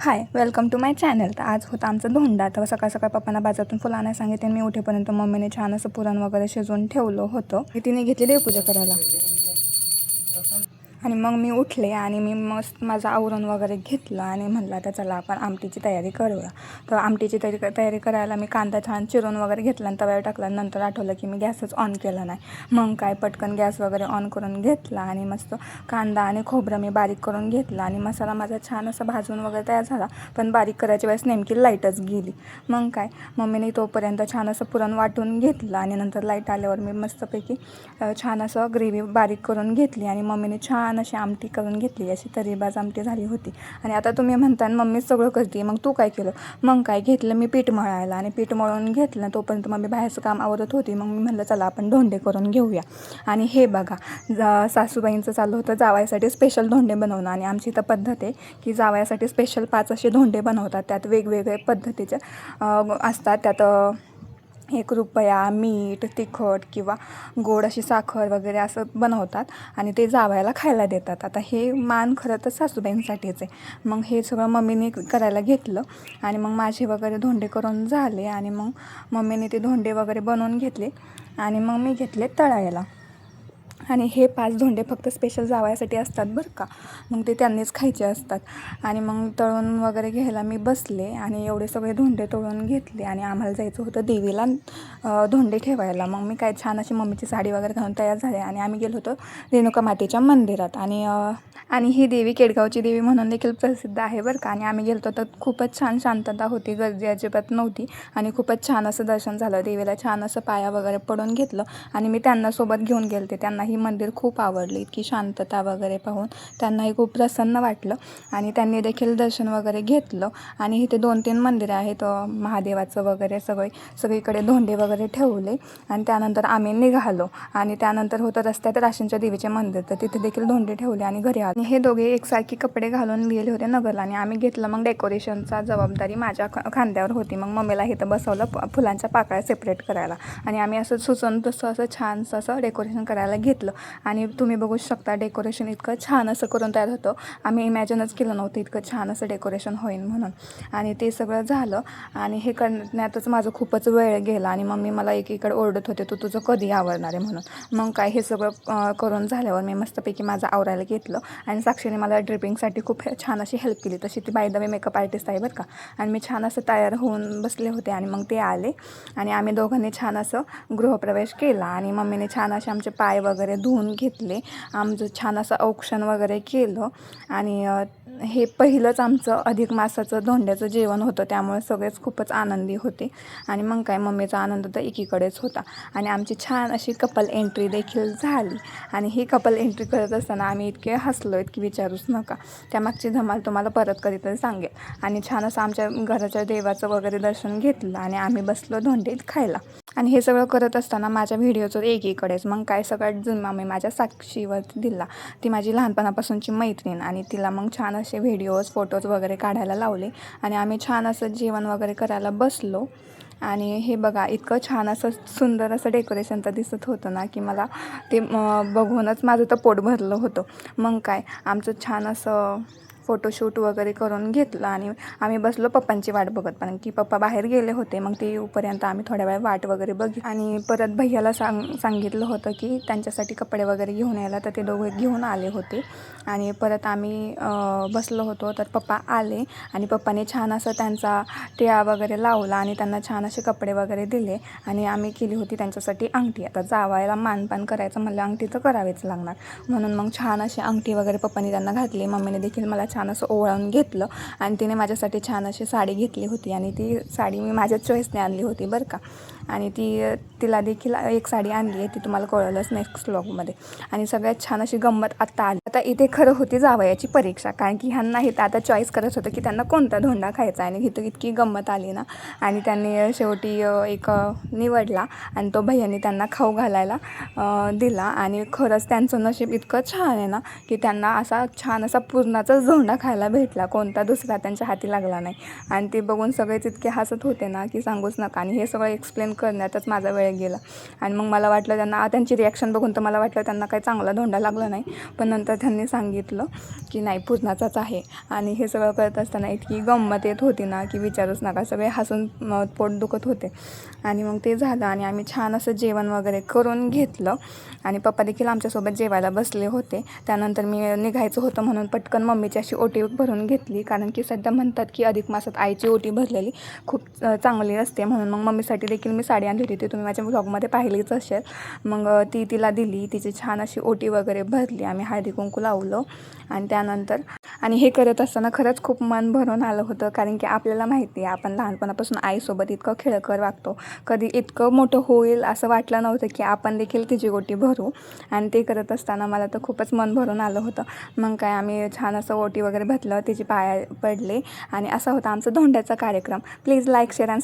High, welcome to my channel. तर आज होता आमचा धोंडा. तर सकाळ सकाळ पप्पांना बाजारातून फुलं आणायला सांगितले. मी उठेपर्यंत मम्मीने छान असं पुरण वगैरे शिजवून ठेवलं होतं. तिने घेतली देवपूजा करायला आणि मग मी उठले आणि मी मस्त माझं आवरण वगैरे घेतलं आणि म्हटलं आता चला आपण आमटीची तयारी करूया. तर आमटीची तयारी करायला मी कांदा छान चिरून वगैरे घेतला आणि तव्यावर टाकला. नंतर आठवलं की मी गॅसच ऑन केला नाही. मग काय पटकन गॅस वगैरे ऑन करून घेतला आणि मस्त कांदा आणि खोबरं मी बारीक करून घेतला आणि मसाला माझा छान असा भाजून वगैरे तयार झाला. पण बारीक करायच्या वेळेस नेमकी लाईटच गेली. मग काय मम्मीने तोपर्यंत छान असं पुरण वाटून घेतलं आणि नंतर लाईट आल्यावर मी मस्तपैकी छान असं ग्रेव्ही बारीक करून घेतली आणि मम्मीने छान अशी आमटी करून घेतली. अशी तरीबाज आमटी झाली होती. आणि आता तुम्ही म्हणता मम्मीच सगळं करते, मग तू काय केलं? मग काय घेतलं मी पीठ मळायला आणि पीठ मळून घेतलं. तोपर्यंत मम्मी बाहेरचं काम आवरत होती. मग मी म्हटलं चला आपण धोंडे करून घेऊया. आणि हे बघा सासूबाईंचं चाललं होतं जावयासाठी स्पेशल धोंडे बनवणं. आणि आमची इथं पद्धत आहे की जावयासाठी स्पेशल 5 असे धोंडे बनवतात. त्यात वेगवेगळे पद्धतीचे असतात. त्यात 1 रुपया, मीठ, तिखट किंवा गोड अशी साखर वगैरे असं बनवतात आणि ते जावयाला खायला देतात. आता हे मान खरं तर सासूबाईंसाठीच आहे. मग हे सगळं मम्मीने करायला घेतलं आणि मग माझे वगैरे धोंडे करून झाले आणि मग मम्मीने ते धोंडे वगैरे बनवून घेतले आणि मग मी घेतले तळायला. आणि हे 5 धोंडे फक्त स्पेशल जावयासाठी असतात बरं का. मग ते त्यांनीच खायचे असतात. आणि मग तळून वगैरे घ्यायला मी बसले आणि एवढे सगळे धोंडे तळून घेतले आणि आम्हाला जायचं होतं देवीला धोंडे ठेवायला. मग मी काय छान अशी मम्मीची साडी वगैरे घालून तयार झाले आणि आम्ही गेलो होतो रेणुका मातेच्या मंदिरात. आणि ही देवी केडगावची देवी म्हणून देखील प्रसिद्ध आहे बरं का. आणि आम्ही गेलो तर खूपच छान शांतता होती, गर्दी अजिबात नव्हती आणि खूपच छान असं दर्शन झालं. देवीला छान असं पाया वगैरे पडून घेतलं आणि मी त्यांना सोबत घेऊन गेले. त्यांनाही मंदिर खूप आवडलं. इतकी शांतता वगैरे पाहून त्यांनाही खूप प्रसन्न वाटलं आणि त्यांनी देखील दर्शन वगैरे घेतलं. आणि इथे 2-3 मंदिरं आहेत महादेवाचं वगैरे. सगळीकडे धोंडे वगैरे ठेवले आणि त्यानंतर आम्ही निघालो. आणि त्यानंतर होतं रस्त्यात राशींच्या देवीचे मंदिर, तर तिथे देखील धोंडे ठेवले आणि घरी आलो. हे दोघे एकसारखी कपडे घालून गेले होते नगरला आणि आम्ही घेतलं. मग डेकोरेशनचा जबाबदारी माझ्या खांद्यावर होती. मग मम्मीला इथं बसवलं फुलांच्या पाकळ्या सेपरेट करायला आणि आम्ही असं सुचवून तसं असं छानसं असं डेकोरेशन करायला घेतलं. आणि तुम्ही बघू शकता डेकोरेशन इतकं छान असं करून तयार होतं. आम्ही इमॅजिनच केलं नव्हतं इतकं छान असं डेकोरेशन होईल म्हणून. आणि ते सगळं झालं आणि हे करण्यातच माझं खूपच वेळ गेला आणि मम्मी मला एकीकडे ओरडत होते तू तुझं कधी आवडणार आहे म्हणून. मग काय हे सगळं करून झाल्यावर मी मस्तपैकी माझं आवरायला घेतलं आणि साक्षीने मला ड्रिपिंगसाठी खूप छान अशी हेल्प केली. तशी ती by the way makeup artist आहे बरं का. आणि मी छान असं तयार होऊन बसले होते आणि मग ते आले आणि आम्ही दोघांनी छान असं गृहप्रवेश केला आणि मम्मीने छान असे आमचे पाय वगैरे धुवून घेतले. आमचं छान असं औक्षण वगैरे केलं आणि हे पहिलंच आमचं अधिक मासाचं धोंड्याचं जेवण होतं. त्यामुळे सगळेच खूपच आनंदी होते. आणि मग काय मम्मीचा आनंद तर एकीकडेच होता. आणि आमची छान अशी कपल एंट्री देखील झाली. आणि ही कपल एंट्री करत असताना आम्ही इतके हसलो की विचारूच नका. त्यामागची धमाल तुम्हाला परत कधीतरी सांगेल. आणि छान असं आमच्या घराच्या देवाचं वगैरे दर्शन घेतलं आणि आम्ही बसलो धोंडे खायला. आणि हे सगळं करत असताना माझ्या व्हिडिओचं एकीकडेच मग काय सगळ्यात जुन्मा मी माझ्या साक्षीवरती दिला. ती माझी लहानपणापासूनची मैत्रीण आणि तिला मग छान असे व्हिडिओज फोटोज वगैरे काढायला लावले आणि आम्ही छान असं जेवण वगैरे करायला बसलो. आणि हे बघा इतकं छान असं सुंदर असं डेकोरेशन तर दिसत होतं ना की मला ते बघूनच माझं तर पोट भरलं होतं. मग काय आमचं छान असं फोटोशूट वगैरे करून घेतलं आणि आम्ही बसलो पप्पांची वाट बघत. कारण की पप्पा बाहेर गेले होते. मग ते येऊपर्यंत आम्ही थोड्या वेळ वाट वगैरे बघितली आणि परत भैयाला सांगितलं होतं की त्यांच्यासाठी कपडे वगैरे घेऊन यायला. तर ते दोघे घेऊन आले होते आणि परत आम्ही बसलो होतो. तर पप्पा आले आणि पप्पाने छान असं त्यांचा टिळा वगैरे लावला आणि त्यांना छान असे कपडे वगैरे दिले आणि आम्ही केली होती त्यांच्यासाठी अंगठी. आता जावायला मानपान करायचं म्हणलं अंगठी तर करावीच लागणार म्हणून मग छान अशी अंगठी वगैरे पप्पाने त्यांना घातली. मम्मीने देखील मला छान असं ओवाळून घेतलं आणि तिने माझ्यासाठी छान अशी साडी घेतली होती आणि ती साडी मी माझ्याच चॉईसने आणली होती बरं का. आणि तिला देखील एक साडी आणली आहे, ती तुम्हाला कळलंच नेक्स्ट व्लॉगमध्ये. आणि सगळ्यात छान अशी गंमत आत्ता आली. आता इथे खरं होती जावयाची परीक्षा, कारण की ह्यांना हे आता चॉईस करत होतं की त्यांना कोणता धोंडा खायचा. आणि इथं इतकी गंमत आली ना आणि त्यांनी शेवटी एक निवडला आणि तो भैयाने त्यांना खाऊ घालायला दिला. आणि खरंच त्यांचं नशीब इतकं छान आहे ना की त्यांना असा छान असा पुरणाचाच धोंडा खायला भेटला, कोणता दुसरा त्यांच्या हाती लागला नाही. आणि ते बघून सगळेच इतके हसत होते ना की सांगूच नका. आणि हे सगळं एक्सप्लेन करण्यातच माझा वेळ गेलं. आणि मग मला वाटलं त्यांची रिॲक्शन बघून तर मला वाटलं त्यांना काही चांगला धोंडा लागला नाही. पण नंतर त्यांनी सांगितलं की नाही पुरणाचाच आहे. आणि हे सगळं करत असताना इतकी गंमत येत होती ना की विचारूच नका. सगळे हसून पोट दुखत होते. आणि मग ते झालं आणि आम्ही छान असं जेवण वगैरे करून घेतलं. आणि पप्पा देखील आमच्यासोबत जेवायला बसले होते. त्यानंतर मी निघायचं होतं म्हणून पटकन मम्मीची अशी ओटी भरून घेतली. कारण की सध्या म्हणतात की अधिक मासात आईची ओटी भरलेली खूप चांगली असते. म्हणून मग मम्मीसाठी देखील मी साडी आणली होती. ती तुम्ही माझ्या ब्लॉगमध्ये पाहिलीच असेल. मग ती तिला दिली. तिची छान अशी ओटी वगैरे भरली. आम्ही हळदी कुंकू लावलं. आणि त्यानंतर हे करत असताना खरंच खूप मन भरून आलं होतं. कारण की आपल्याला माहिती आहे आपण लहानपणापासून आईसोबत इतकं खेळकर वागतो. कधी इतकं मोठं होईल असं वाटलं नव्हतं की आपण देखील तिची ओटी भरू. आणि ते करत असताना मला तर खूपच मन भरून आलं होतं. मग काय आम्ही छान असं ओटी वगैरे भरलं. तिची पाया पडले. आणि असा होता आमचा धोंड्याचा कार्यक्रम. प्लीज लाईक शेअर आणि